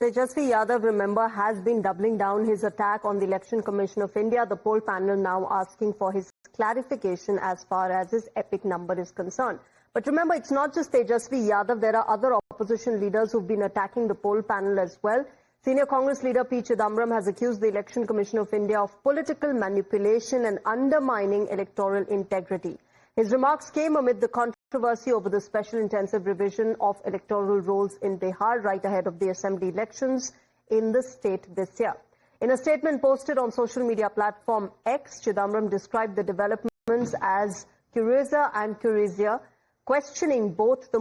Tejasvi Yadav, remember, has been doubling down his attack on the Election Commission of India. The poll panel now asking for his clarification as far as his epic number is concerned. But remember, it's not just Tejasvi Yadav. There are other opposition leaders who've been attacking the poll panel as well. Senior Congress leader P. Chidambaram has accused the Election Commission of India of political manipulation and undermining electoral integrity. His remarks came amid the controversy over the special intensive revision of electoral rolls in Bihar right ahead of the assembly elections in the state this year. In a statement posted on social media platform X, Chidambaram described the developments as curiousa and curiosia, questioning both the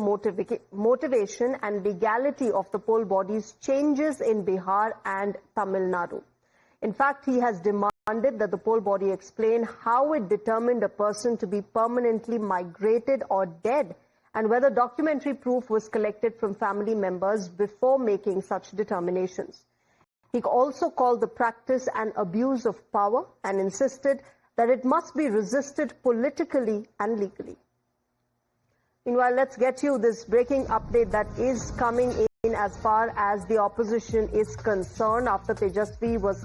motivation and legality of the poll body's changes in Bihar and Tamil Nadu. In fact, he has demanded that the poll body explain how it determined a person to be permanently migrated or dead and whether documentary proof was collected from family members before making such determinations. He also called the practice an abuse of power and insisted that it must be resisted politically and legally. Meanwhile, let's get you this breaking update that is coming in as far as the opposition is concerned. After Tejasvi was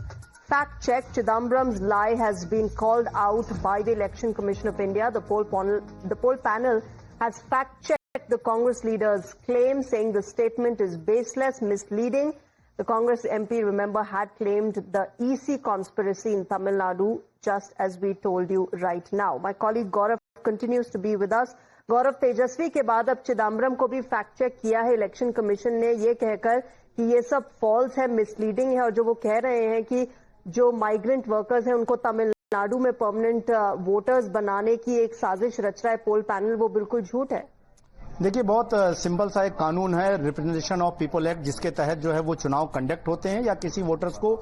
fact-checked, Chidambaram's lie has been called out by the Election Commission of India. The poll panel has fact-checked the Congress leader's claim, saying the statement is baseless, misleading. The Congress MP, remember, had claimed the EC conspiracy in Tamil Nadu, just as we told you right now. My colleague Gaurav continues to be with us. गौरव, तेजस्वी के बाद अब चिदम्बरम को भी fact check किया है election commission ने, ये कहकर कि ये सब फॉल्स है, मिसलीडिंग है, और जो वो कह रहे हैं कि जो माइग्रेंट वर्कर्स हैं उनको तमिलनाडु में परमानेंट वोटर्स बनाने की एक साजिश रच रहा है पोल पैनल, वो बिल्कुल झूठ है। देखिए, बहुत सिंपल सा एक कानून है, रिप्रेजेंटेशन ऑफ पीपल एक्ट, जिसके तहत जो है वो चुनाव कंडक्ट होते हैं या किसी वोटर्स को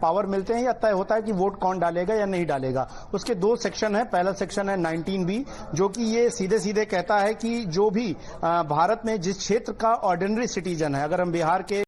पावर मिलते हैं या तय होता है कि वोट कौन डालेगा या नहीं डालेगा। उसके दो सेक्शन है। पहला सेक्शन है 19B, जो कि ये सीधे सीधे कहता है कि जो भी भारत में जिस क्षेत्र का ऑर्डिनरी सिटीजन है, अगर हम बिहार के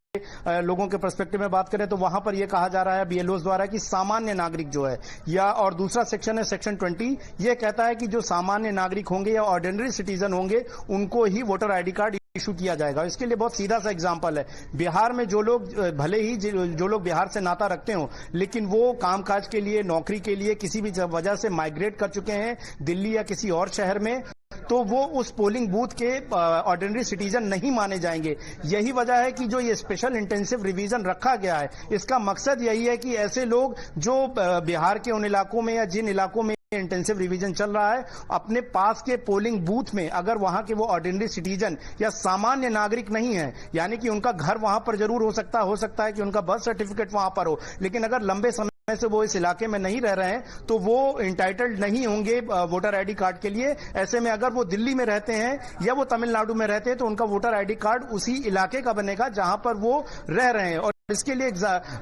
लोगों के पर्सपेक्टिव में बात करें तो वहां पर यह कहा जा रहा है बीएलओस द्वारा कि सामान्य नागरिक जो है, या और दूसरा सेक्शन है सेक्शन 20, यह कहता है कि जो सामान्य नागरिक होंगे या ऑर्डिनरी सिटीजन होंगे उनको ही वोटर आईडी कार्ड इशू किया जाएगा। इसके लिए बहुत सीधा सा एग्जांपल है, बिहार में जो लोग, भले ही जो लोग बिहार से नाता रखते हो, लेकिन वो कामकाज के लिए, नौकरी के लिए किसी भी वजह से माइग्रेट कर चुके हैं दिल्ली या किसी और शहर में, तो वो उस पोलिंग बूथ के ऑर्डिनरी सिटीजन नहीं माने जाएंगे। यही वजह है कि जो ये स्पेशल इंटेंसिव रिवीजन रखा गया है, इसका मकसद यही है कि ऐसे लोग जो बिहार के उन इलाकों में या जिन इलाकों में इंटेंसिव रिवीजन चल रहा है, अपने पास के पोलिंग बूथ में अगर वहां के वो ऑर्डिनरी सिटीजन या सामान्य नागरिक नहीं है, यानी कि उनका घर वहां पर जरूर हो सकता है कि उनका बर्थ सर्टिफिकेट वहां पर हो, लेकिन अगर लंबे समय से वो इस इलाके में नहीं रह रहे हैं तो वो इंटाइटल्ड नहीं होंगे वोटर आईडी कार्ड के लिए। ऐसे में अगर वो दिल्ली में रहते हैं या वो तमिलनाडु में रहते हैं तो उनका वोटर आईडी कार्ड उसी इलाके का बनेगा जहां पर वो रह रहे हैं। और इसके लिए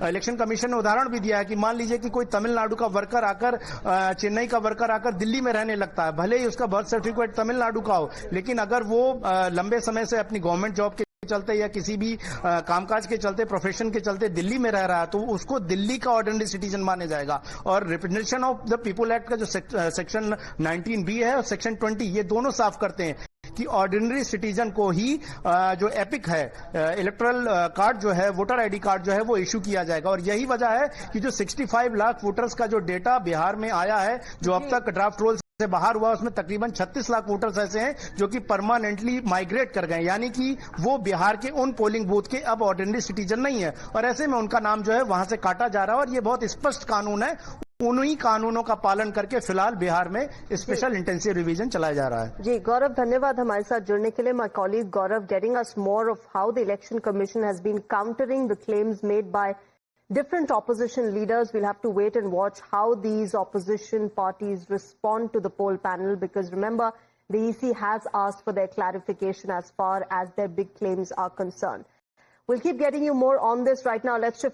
इलेक्शन कमीशन ने उदाहरण भी दिया है कि मान लीजिए कि कोई तमिलनाडु का वर्कर आकर, चेन्नई का वर्कर आकर दिल्ली में रहने लगता है, भले ही उसका बर्थ सर्टिफिकेट तमिलनाडु का हो, लेकिन अगर वो लंबे समय से अपनी गवर्नमेंट जॉब के चलते या किसी भी कामकाज के चलते, प्रोफेशन के चलते दिल्ली में रह रहा है, तो उसको दिल्ली का ऑर्डिनरी सिटीजन माने जाएगा। और representation of the people act का जो सेक्शन 19B है और सेक्शन 20, ये दोनों साफ करते हैं कि ऑर्डिनरी सिटीजन को ही जो एपिक है इलेक्टोरल कार्ड जो है, वोटर आईडी कार्ड जो है, वो इशू किया जाएगा। और यही वजह है कि जो 65 लाख वोटर्स का जो डेटा बिहार में आया है, जो अब तक ड्राफ्ट रोल से बाहर हुआ, उसमें तकरीबन 36 लाख वोटर्स ऐसे हैं जो कि परमानेंटली माइग्रेट कर गए, यानी कि वो बिहार के उन पोलिंग बूथ के अब ऑर्डिनरी सिटीजन नहीं है, और ऐसे में उनका नाम जो है वहां से काटा जा रहा है। और ये बहुत स्पष्ट कानून है, उन्हीं कानूनों का पालन करके फिलहाल बिहार में स्पेशल इंटेंसिव रिवीजन चलाया जा रहा है। जी गौरव, धन्यवाद हमारे साथ जुड़ने के लिए। My colleague Gaurav getting us more of how the election commission has been countering the claims made by different opposition leaders. We'll have to wait and watch how these opposition parties respond to the poll panel, because remember, the EC has asked for their clarification as far as their big claims are concerned. We'll keep getting you more on this. Right now, let's shift